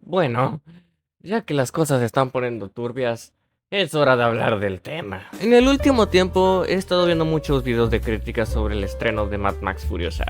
Bueno, ya que las cosas se están poniendo turbias, es hora de hablar del tema. En el último tiempo he estado viendo muchos videos de críticas sobre el estreno de Mad Max Furiosa.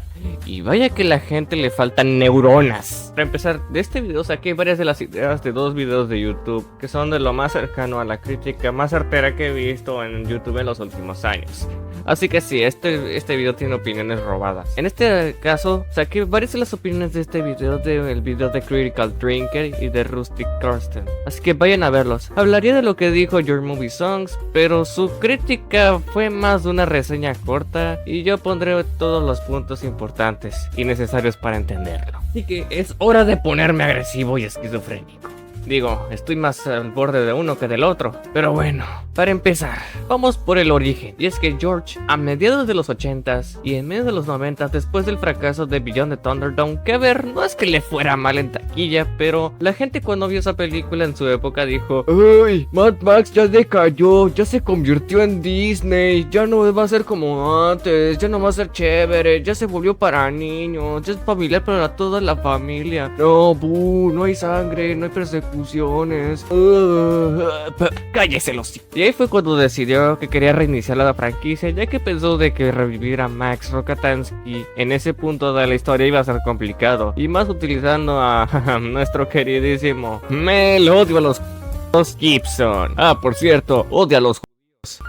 Y vaya que a la gente le faltan neuronas. Para empezar, de este video saqué varias de las ideas de dos videos de YouTube que son de lo más cercano a la crítica más certera que he visto en YouTube en los últimos años. Así que sí, este video tiene opiniones robadas. En este caso, saqué varias de las opiniones de este video del video de Critical Drinker y de Rustic Karsten. Así que vayan a verlos. Hablaría de lo que dijo Your Movie Songs, pero su crítica fue más de una reseña corta y yo pondré todos los puntos importantes y necesarios para entenderlo. Así que es hora de ponerme agresivo y esquizofrénico. Digo, estoy más al borde de uno que del otro. Pero bueno, para empezar, vamos por el origen. Y es que George, a mediados de los 80s y en medio de los 90s, después del fracaso de Beyond the Thunderdome, que a ver, no es que le fuera mal en taquilla, pero la gente cuando vio esa película en su época dijo: ¡Uy! Mad Max ya decayó, ya se convirtió en Disney, ya no va a ser como antes, ya no va a ser chévere, ya se volvió para niños, ya es familiar para toda la familia. No, no hay sangre, no hay persecución. Cállese los hijos. Y ahí fue cuando decidió que quería reiniciar la franquicia, ya que pensó de que revivir a Max Rokatansky en ese punto de la historia iba a ser complicado, y más utilizando a nuestro queridísimo Mel, odio a los Gibson. Ah, por cierto, odia a los.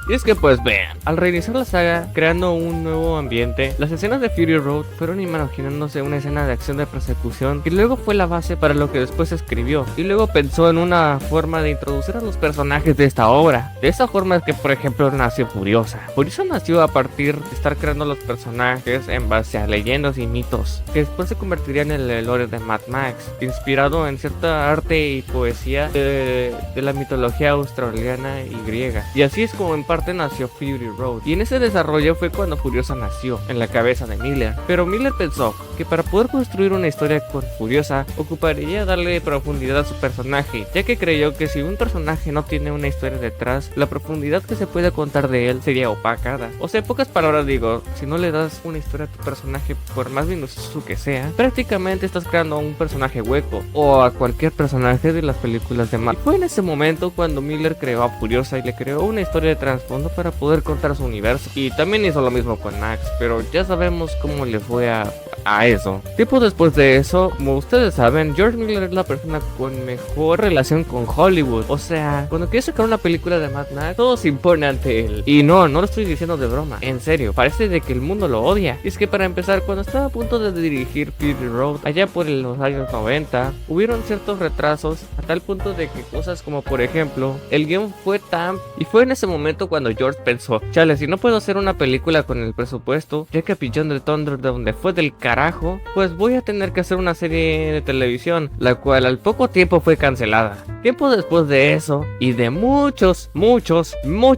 Y es que pues vean, al reiniciar la saga, creando un nuevo ambiente, las escenas de Fury Road fueron imaginándose una escena de acción de persecución que luego fue la base para lo que después escribió, y luego pensó en una forma de introducir a los personajes de esta obra. De esa forma es que por ejemplo nació Furiosa. Furiosa nació a partir de estar creando los personajes en base a leyendas y mitos, que después se convertirían en el lore de Mad Max, inspirado en cierta arte y poesía de la mitología australiana y griega. Y así es como en parte nació Fury Road, y en ese desarrollo fue cuando Furiosa nació en la cabeza de Miller. Pero Miller pensó que para poder construir una historia con Furiosa ocuparía darle profundidad a su personaje, ya que creyó que si un personaje no tiene una historia detrás, la profundidad que se puede contar de él sería opacada. O sea, en pocas palabras digo, si no le das una historia a tu personaje, por más minucioso que sea, prácticamente estás creando un personaje hueco, o a cualquier personaje de las películas de Marvel. Fue en ese momento cuando Miller creó a Furiosa y le creó una historia de trasfondo para poder contar su universo. Y también hizo lo mismo con Max, pero ya sabemos cómo le fue a eso. Tiempo después de eso, como ustedes saben, George Miller es la persona con mejor relación con Hollywood. O sea, cuando quiere sacar una película de Mad Max, todo se impone ante él. Y no lo estoy diciendo de broma, en serio, parece de que el mundo lo odia. Y es que para empezar, cuando estaba a punto de dirigir Fury Road, allá por los años 90, hubieron ciertos retrasos, a tal punto de que cosas como por ejemplo, el guión fue tan... Y fue en ese momento cuando George pensó: chale, si no puedo hacer una película con el presupuesto, ya que Beyond the Thunderdome le fue del carajo, pues voy a tener que hacer una serie de televisión, la cual al poco tiempo fue cancelada. Tiempo después de eso, y de muchos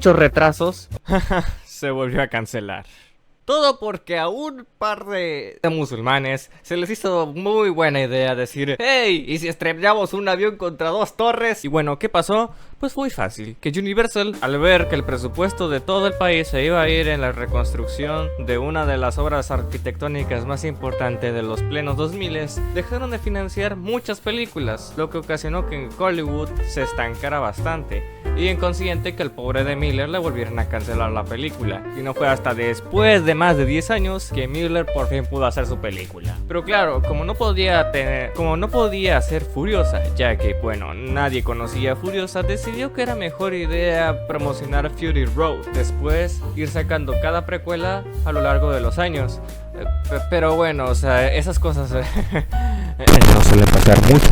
retrasos, se volvió a cancelar. Todo porque a un par de musulmanes se les hizo muy buena idea decir: hey, ¿y si estrellamos un avión contra dos torres? Y bueno, ¿qué pasó? Pues muy fácil, que Universal, al ver que el presupuesto de todo el país se iba a ir en la reconstrucción de una de las obras arquitectónicas más importantes de los plenos 2000, dejaron de financiar muchas películas, lo que ocasionó que en Hollywood se estancara bastante, y en consiguiente que el pobre de Miller le volvieran a cancelar la película. Y no fue hasta después de más de 10 años que Miller por fin pudo hacer su película. Pero claro, como no podía ser Furiosa, ya que bueno, nadie conocía a Furiosa, decidió que era mejor idea promocionar Fury Road, después ir sacando cada precuela a lo largo de los años. Pero bueno, o sea, esas cosas no suelen pasar mucho.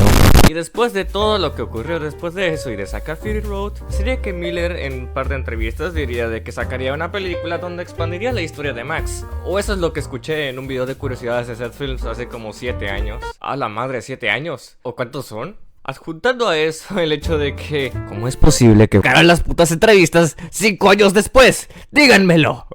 Y después de todo lo que ocurrió después de eso y de sacar Fury Road, sería que Miller en un par de entrevistas diría de que sacaría una película donde expandiría la historia de Max. O eso es lo que escuché en un video de curiosidades de Set Films hace como 7 años. ¡A la madre, 7 años! ¿O cuántos son? Adjuntando a eso el hecho de que... ¿cómo es posible que hagan las putas entrevistas 5 años después? ¡Díganmelo!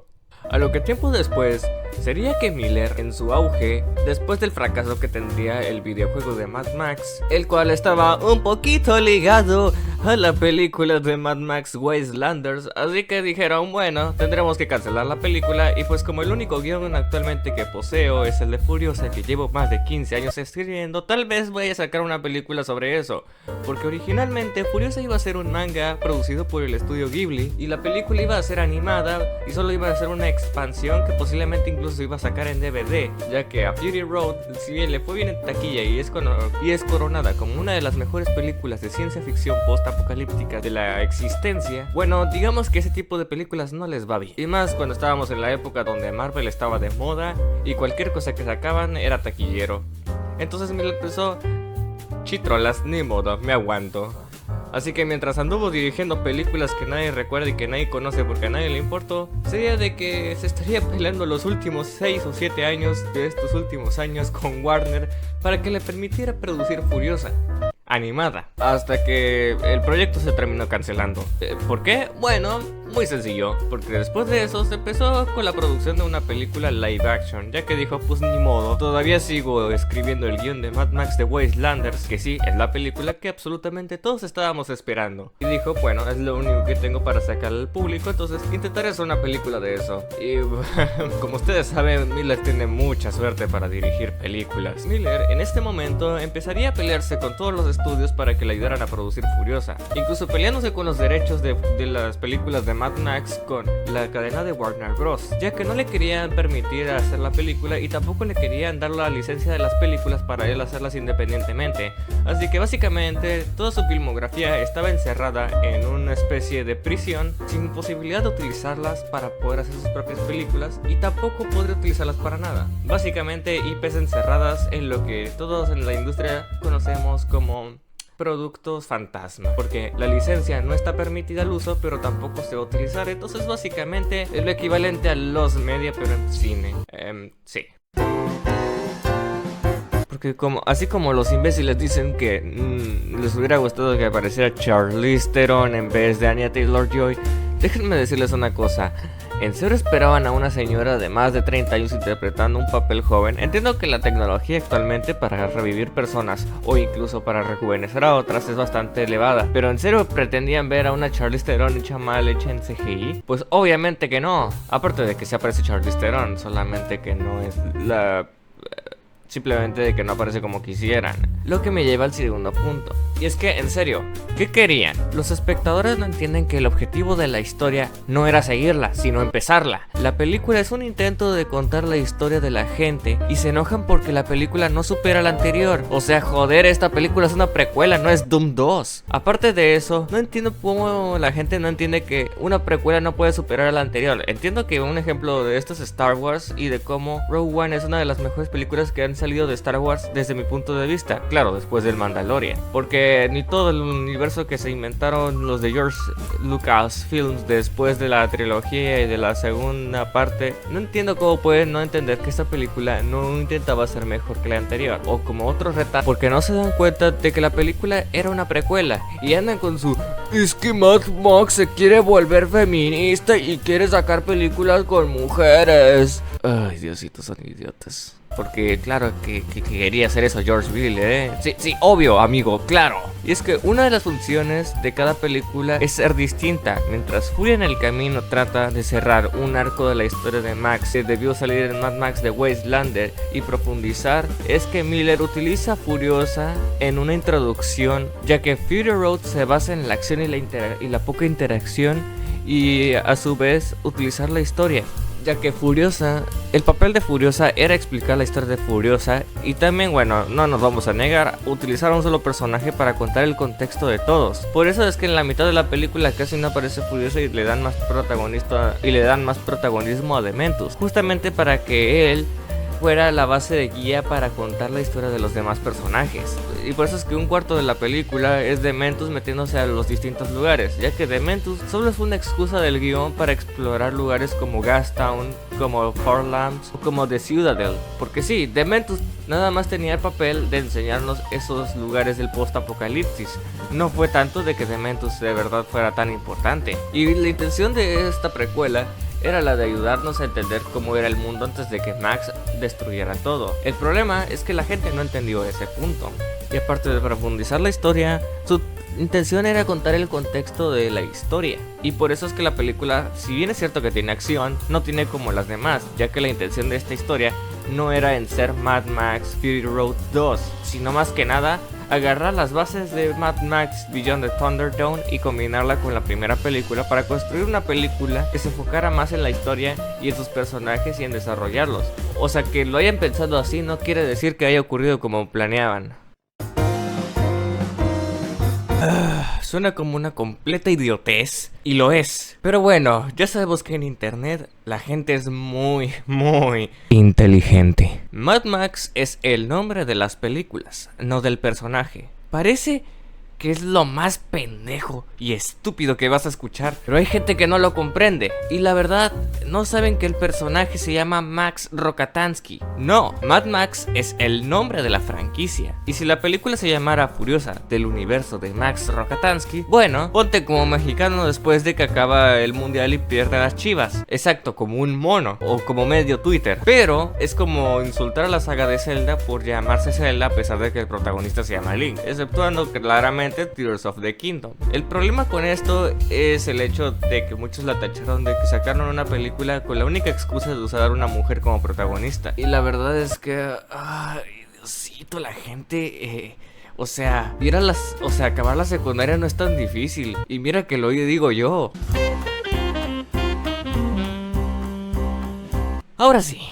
A lo que tiempo después sería que Miller, en su auge, después del fracaso que tendría el videojuego de Mad Max, el cual estaba un poquito ligado a la película de Mad Max Wastelanders, así que dijeron, bueno, tendremos que cancelar la película, y pues como el único guión actualmente que poseo es el de Furiosa, que llevo más de 15 años escribiendo, tal vez voy a sacar una película sobre eso, porque originalmente Furiosa iba a ser un manga producido por el estudio Ghibli, y la película iba a ser animada y solo iba a ser una expansión que posiblemente incluso iba a sacar en DVD, ya que a Fury Road, si bien le fue bien en taquilla y es coronada como una de las mejores películas de ciencia ficción post-apocalíptica de la existencia, bueno, digamos que ese tipo de películas no les va bien, y más cuando estábamos en la época donde Marvel estaba de moda y cualquier cosa que sacaban era taquillero. Entonces Miller pensó, chitrolas, ni modo, me aguanto. Así que mientras anduvo dirigiendo películas que nadie recuerda y que nadie conoce porque a nadie le importó, sería de que se estaría peleando los últimos 6 o 7 años de estos últimos años con Warner para que le permitiera producir Furiosa animada, hasta que el proyecto se terminó cancelando. ¿Por qué? Bueno, muy sencillo, porque después de eso se empezó con la producción de una película live action, ya que dijo, pues ni modo, todavía sigo escribiendo el guión de Mad Max The Wastelanders, que sí, es la película que absolutamente todos estábamos esperando, y dijo, bueno, es lo único que tengo para sacarle al público, entonces intentaré hacer una película de eso. Y como ustedes saben, Miller tiene mucha suerte para dirigir películas. Miller en este momento empezaría a pelearse con todos los estudios para que le ayudaran a producir Furiosa, incluso peleándose con los derechos de las películas de Mad Max con la cadena de Warner Bros, ya que no le querían permitir hacer la película y tampoco le querían dar la licencia de las películas para él hacerlas independientemente, así que básicamente toda su filmografía estaba encerrada en una especie de prisión sin posibilidad de utilizarlas para poder hacer sus propias películas y tampoco podría utilizarlas para nada. Básicamente IPs encerradas en lo que todos en la industria conocemos como productos fantasma, porque la licencia no está permitida al uso, pero tampoco se va a utilizar, entonces básicamente es lo equivalente a los media, pero en cine. Sí. Porque así como los imbéciles dicen que les hubiera gustado que apareciera Charlize Theron en vez de Anya Taylor-Joy, déjenme decirles una cosa. ¿En serio esperaban a una señora de más de 30 años interpretando un papel joven? Entiendo que la tecnología actualmente para revivir personas o incluso para rejuvenecer a otras es bastante elevada, pero ¿en serio pretendían ver a una Charlize Theron hecha mal, hecha en CGI? Pues obviamente que no, aparte de que se aparece Charlize Theron, solamente que no es la... simplemente de que no aparece como quisieran. Lo que me lleva al segundo punto, y es que, en serio, ¿qué querían? Los espectadores no entienden que el objetivo de la historia no era seguirla, sino empezarla. La película es un intento de contar la historia de la gente y se enojan porque la película no supera la anterior. O sea, joder, esta película es una precuela, no es Doom 2. Aparte de eso, no entiendo cómo la gente no entiende que una precuela no puede superar a la anterior. Entiendo que un ejemplo de esto es Star Wars y de cómo Rogue One es una de las mejores películas que han salido de Star Wars desde mi punto de vista, claro, después del Mandalorian, porque ni todo el universo que se inventaron los de George Lucas Films después de la trilogía y de la segunda parte, no entiendo cómo pueden no entender que esta película no intentaba ser mejor que la anterior, o como otros retas, porque no se dan cuenta de que la película era una precuela y andan con su es que Mad Max se quiere volver feminista y quiere sacar películas con mujeres. Ay, Diositos, son idiotas. Porque claro que quería hacer eso George Miller, Sí, obvio, amigo, claro. Y es que una de las funciones de cada película es ser distinta. Mientras Furia en el Camino trata de cerrar un arco de la historia de Max que debió salir en Mad Max The Wastelander y profundizar, es que Miller utiliza Furiosa en una introducción, ya que Fury Road se basa en la acción y la poca interacción, y a su vez utilizar la historia, ya que Furiosa, el papel de Furiosa era explicar la historia de Furiosa, y también, bueno, no nos vamos a negar, utilizar un solo personaje para contar el contexto de todos. Por eso es que en la mitad de la película casi no aparece Furiosa y le dan más protagonismo a Dementus, justamente para que él fuera la base de guía para contar la historia de los demás personajes. Y por eso es que un cuarto de la película es Dementus metiéndose a los distintos lugares, ya que Dementus solo es una excusa del guión para explorar lugares como Gastown, como Four Lamps o como The Citadel. Porque sí, Dementus nada más tenía el papel de enseñarnos esos lugares del post-apocalipsis. No fue tanto de que Dementus de verdad fuera tan importante. Y la intención de esta precuela era la de ayudarnos a entender cómo era el mundo antes de que Max destruyera todo. El problema es que la gente no entendió ese punto. Y aparte de profundizar la historia, intención era contar el contexto de la historia. Y por eso es que la película, si bien es cierto que tiene acción, no tiene como las demás, ya que la intención de esta historia no era en ser Mad Max Fury Road 2, sino más que nada agarrar las bases de Mad Max Beyond the Thunderdome y combinarla con la primera película para construir una película que se enfocara más en la historia y en sus personajes y en desarrollarlos. O sea, que lo hayan pensado así no quiere decir que haya ocurrido como planeaban. Suena como una completa idiotez, y lo es. Pero bueno, ya sabemos que en internet la gente es muy inteligente. Mad Max es el nombre de las películas, no del personaje. Parece que es lo más pendejo y estúpido que vas a escuchar, pero hay gente que no lo comprende y la verdad no saben que el personaje se llama Max Rokatansky. No, Mad Max es el nombre de la franquicia, y si la película se llamara Furiosa del universo de Max Rokatansky, bueno, ponte como mexicano después de que acaba el mundial y pierde a las Chivas. Exacto, como un mono o como medio Twitter. Pero es como insultar a la saga de Zelda por llamarse Zelda a pesar de que el protagonista se llama Link, exceptuando claramente Tears of the Kingdom. El problema con esto es el hecho de que muchos la tacharon de que sacaron una película con la única excusa de usar a una mujer como protagonista. Y la verdad es que, ay, Diosito, la gente, acabar la secundaria no es tan difícil. Y mira que lo digo yo. Ahora sí,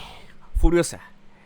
Furiosa.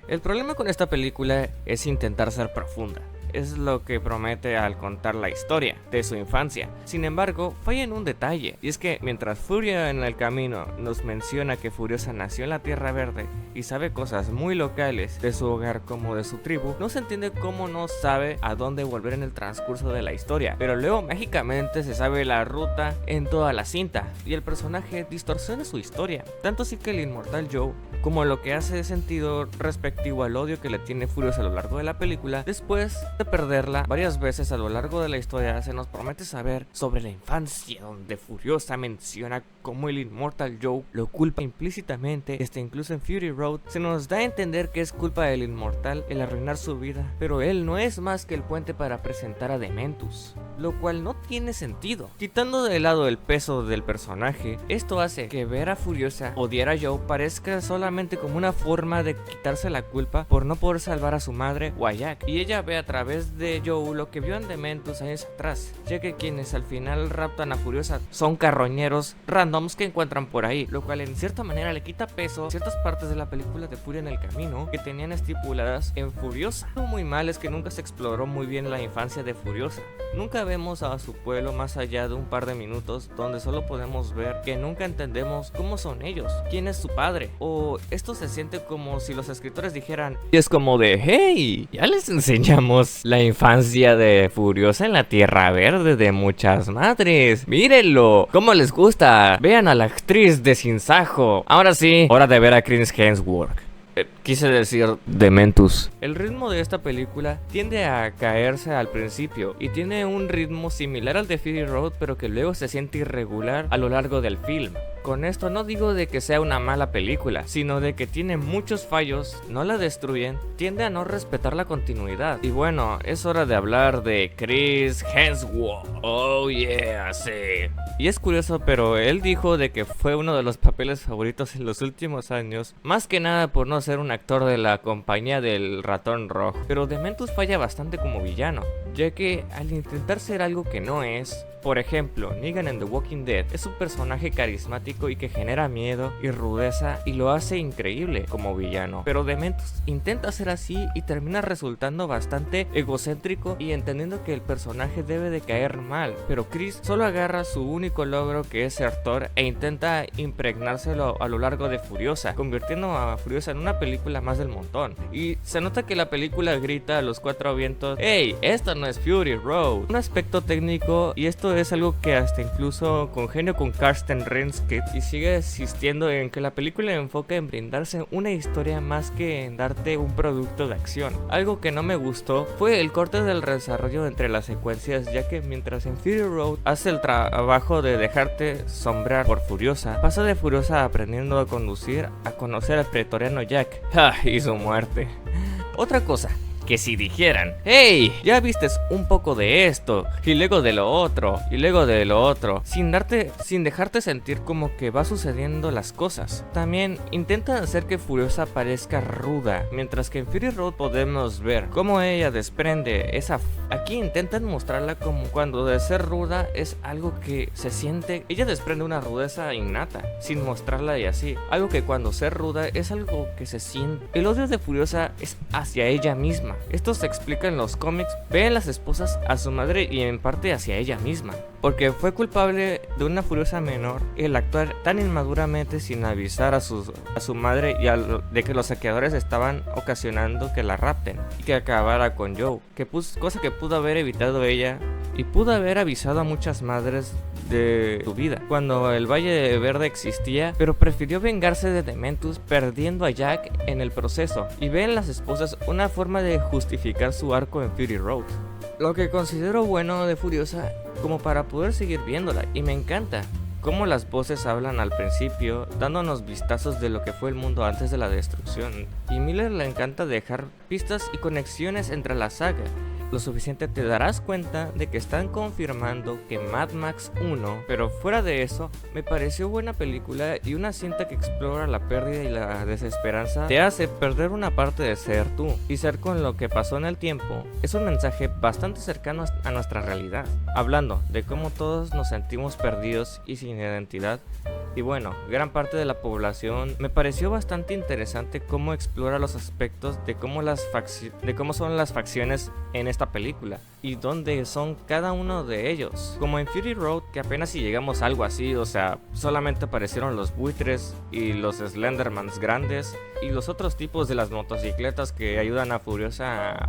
El problema con esta película es intentar ser profunda. Es lo que promete al contar la historia de su infancia. Sin embargo, falla en un detalle, y es que mientras Furia en el camino nos menciona que Furiosa nació en la Tierra Verde y sabe cosas muy locales de su hogar como de su tribu, no se entiende cómo no sabe a dónde volver en el transcurso de la historia, pero luego mágicamente se sabe la ruta en toda la cinta, y el personaje distorsiona su historia, tanto así que el inmortal Joe, como lo que hace sentido respectivo al odio que le tiene Furiosa a lo largo de la película, después de perderla varias veces a lo largo de la historia, se nos promete saber sobre la infancia, donde Furiosa menciona cómo el inmortal Joe lo culpa implícitamente. Incluso en Fury Road se nos da a entender que es culpa del inmortal el arruinar su vida, pero él no es más que el puente para presentar a Dementus, lo cual no tiene sentido. Quitando de lado el peso del personaje, esto hace que ver a Furiosa odiar a Joe parezca solamente como una forma de quitarse la culpa por no poder salvar a su madre o a Jack, y ella ve a través de Joe lo que vio en Dementus años atrás, ya que quienes al final raptan a Furiosa son carroñeros randoms que encuentran por ahí, lo cual en cierta manera le quita peso a ciertas partes de la película de Furia en el Camino que tenían estipuladas en Furiosa. Lo muy mal es que nunca se exploró muy bien la infancia de Furiosa. Nunca vemos a su pueblo más allá de un par de minutos, donde solo podemos ver que nunca entendemos cómo son ellos, quién es su padre, o esto se siente como si los escritores dijeran, y es como de, hey, ya les enseñamos la infancia de Furiosa en la Tierra Verde de muchas madres, mírenlo, cómo les gusta, vean a la actriz de Sinsajo. Ahora sí, hora de ver a Chris Hemsworth. Quise decir Dementus. El ritmo de esta película tiende a caerse al principio y tiene un ritmo similar al de Fury Road, pero que luego se siente irregular a lo largo del film. Con esto no digo de que sea una mala película, sino de que tiene muchos fallos, no la destruyen, tiende a no respetar la continuidad. Y bueno, es hora de hablar de Chris Hemsworth. Oh yeah, sí. Y es curioso, pero él dijo de que fue uno de los papeles favoritos en los últimos años, más que nada por no ser un actor de la compañía del ratón rojo. Pero Dementus falla bastante como villano, ya que al intentar ser algo que no es, por ejemplo, Negan en The Walking Dead es un personaje carismático y que genera miedo y rudeza y lo hace increíble como villano, pero Dementus intenta ser así y termina resultando bastante egocéntrico y entendiendo que el personaje debe de caer mal, pero Chris solo agarra su único logro, que es ser Thor, e intenta impregnárselo a lo largo de Furiosa, convirtiendo a Furiosa en una película más del montón. Y se nota que la película grita a los cuatro vientos, hey, esto no es Fury Road. Un aspecto técnico, y esto es algo que hasta incluso congenio con Karsten Renskit, y sigue insistiendo en que la película enfoca en brindarse una historia más que en darte un producto de acción. Algo que no me gustó fue el corte del desarrollo entre las secuencias, ya que mientras en Fury Road hace el trabajo de dejarte sombrar por Furiosa, pasa de Furiosa aprendiendo a conducir a conocer al pretoriano Jack y su muerte. Otra cosa, que si dijeran, hey, ya vistes un poco de esto, y luego de lo otro, y luego de lo otro, sin dejarte sentir como que va sucediendo las cosas. También intentan hacer que Furiosa parezca ruda, mientras que en Fury Road podemos ver cómo ella desprende esa... Aquí intentan mostrarla como cuando de ser ruda es algo que se siente... Ella desprende una rudeza innata, sin mostrarla y así. Algo que cuando ser ruda es algo que se siente. El odio de Furiosa es hacia ella misma. Esto se explica en los cómics. Ve en las esposas a su madre y en parte hacia ella misma, porque fue culpable de una Furiosa menor el actuar tan inmaduramente sin avisar a su madre y de que los saqueadores estaban ocasionando que la rapten y que acabara con Joe, cosa que pudo haber evitado ella y pudo haber avisado a muchas madres de su vida cuando el Valle Verde existía, pero prefirió vengarse de Dementus perdiendo a Jack en el proceso, y ve en las esposas una forma de justificar su arco en Fury Road, lo que considero bueno de Furiosa como para poder seguir viéndola, y me encanta cómo las voces hablan al principio, dándonos vistazos de lo que fue el mundo antes de la destrucción, y Miller le encanta dejar pistas y conexiones entre la saga. Lo suficiente te darás cuenta de que están confirmando que Mad Max 1, pero fuera de eso, me pareció buena película y una cinta que explora la pérdida y la desesperanza te hace perder una parte de ser tú y ser con lo que pasó en el tiempo. Es un mensaje bastante cercano a nuestra realidad, hablando de cómo todos nos sentimos perdidos y sin identidad. Y bueno, gran parte de la población. Me pareció bastante interesante cómo explora los aspectos de cómo son las facciones en esta película y dónde son cada uno de ellos. Como en Fury Road, que apenas si llegamos a algo así, o sea, solamente aparecieron los buitres y los Slendermans grandes y los otros tipos de las motocicletas que ayudan a Furiosa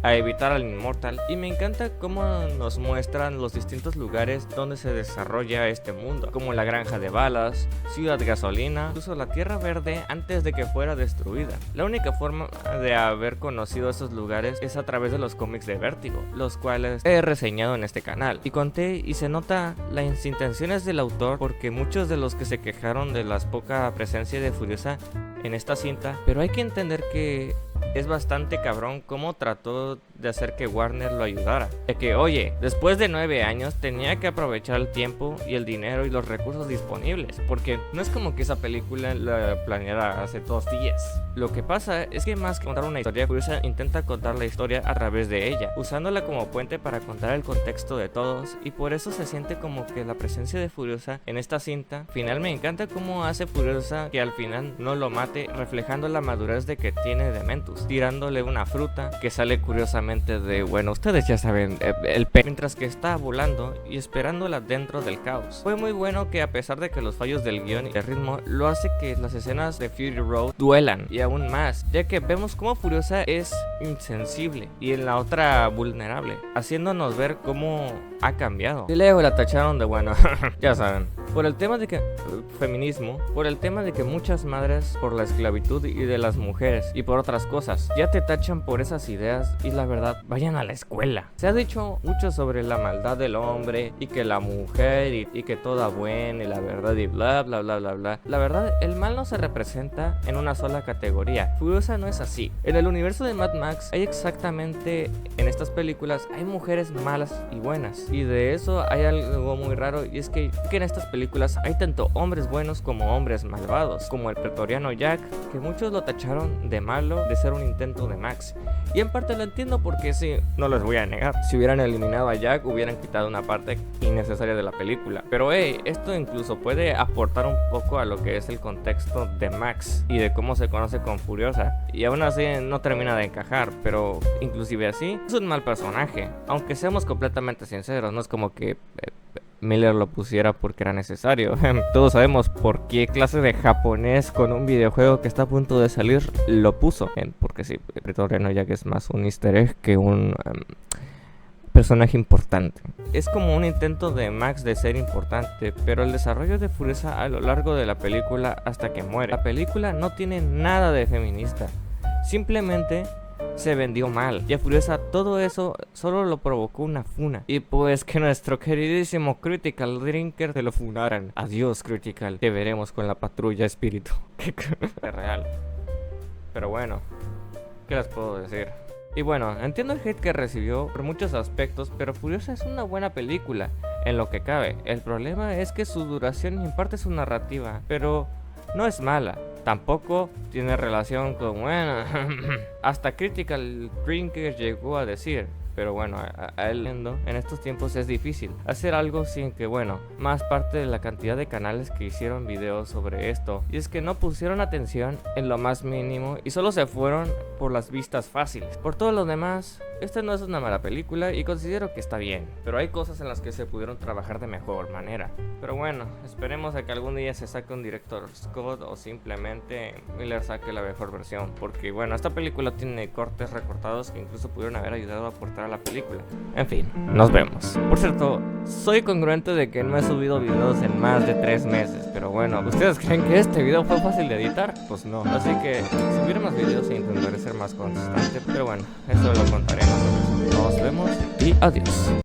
a evitar al Inmortal. Y me encanta cómo nos muestran los distintos lugares donde se desarrolla este mundo, como la granja de balas, Ciudad Gasolina, incluso la Tierra Verde antes de que fuera destruida. La única forma de haber conocido esos lugares es a través de los cómics de Vértigo, los cuales he reseñado en este canal, y conté y se nota las intenciones del autor, porque muchos de los que se quejaron de la poca presencia de Furiosa en esta cinta, pero hay que entender que es bastante cabrón cómo trató de hacer que Warner lo ayudara. De que, oye, después de 9 años tenía que aprovechar el tiempo y el dinero y los recursos disponibles, porque no es como que esa película la planeara hace 2 días. Lo que pasa es que más que contar una historia, Furiosa intenta contar la historia a través de ella, usándola como puente para contar el contexto de todos, y por eso se siente como que la presencia de Furiosa en esta cinta final. Me encanta cómo hace Furiosa que al final no lo mate, reflejando la madurez de que tiene Dementus, tirándole una fruta que sale curiosamente de, bueno, ustedes ya saben, el pe, mientras que está volando y esperándola dentro del caos. Fue muy bueno que, a pesar de que los fallos del guión y el ritmo, lo hace que las escenas de Fury Road duelan, y aún más, ya que vemos cómo Furiosa es insensible y en la otra vulnerable, haciéndonos ver cómo ha cambiado. Y luego la tacharon de, bueno, ya saben, por el tema de que feminismo, por el tema de que muchas madres, por la esclavitud y de las mujeres y por otras cosas, ya te tachan por esas ideas. Y la verdad, vayan a la escuela. Se ha dicho mucho sobre la maldad del hombre y que la mujer y que toda buena y la verdad y bla bla bla bla bla. La verdad, el mal no se representa en una sola categoría. Furiosa no es así. En el universo de Mad Max hay exactamente, en estas películas hay mujeres malas y buenas, y de eso hay algo muy raro, y es que en estas películas hay tanto hombres buenos como hombres malvados, como el pretoriano Jack, que muchos lo tacharon de malo, de ser un intento de Max. Y en parte lo entiendo, porque sí, no les voy a negar, si hubieran eliminado a Jack hubieran quitado una parte innecesaria de la película. Pero esto incluso puede aportar un poco a lo que es el contexto de Max y de cómo se conoce con Furiosa, y aún así no termina de encajar. Pero inclusive así es un mal personaje, aunque seamos completamente sinceros. No es como que Miller lo pusiera porque era necesario. Todos sabemos por qué clase de japonés con un videojuego que está a punto de salir lo puso. Porque sí, Pretoriano Jack es más un easter egg que un personaje importante. Es como un intento de Max de ser importante, pero el desarrollo de Furiosa a lo largo de la película hasta que muere. La película no tiene nada de feminista, simplemente se vendió mal, y a Furiosa todo eso solo lo provocó una funa, y pues que nuestro queridísimo Critical Drinker te lo funaran. Adiós, Critical, te veremos con la patrulla espíritu. Es real. Pero bueno, ¿qué les puedo decir? Y bueno, entiendo el hate que recibió por muchos aspectos, pero Furiosa es una buena película, en lo que cabe. El problema es que su duración imparte su narrativa, pero no es mala. Tampoco tiene relación con, bueno, hasta Critical Drinker llegó a decir. Pero bueno, a él en estos tiempos es difícil hacer algo sin que, bueno, más parte de la cantidad de canales que hicieron videos sobre esto. Y es que no pusieron atención en lo más mínimo y solo se fueron por las vistas fáciles. Por todo lo demás, esta no es una mala película y considero que está bien. Pero hay cosas en las que se pudieron trabajar de mejor manera. Pero bueno, esperemos a que algún día se saque un director Scott o simplemente Miller saque la mejor versión. Porque bueno, esta película tiene cortes recortados que incluso pudieron haber ayudado a aportar a la película. En fin, nos vemos. Por cierto, soy congruente de que no he subido videos en más de 3 meses. Pero bueno, ¿ustedes creen que este video fue fácil de editar? Pues no. Así que subiré más videos e intentaré ser más constante. Pero bueno, eso lo contaremos. Nos vemos y adiós.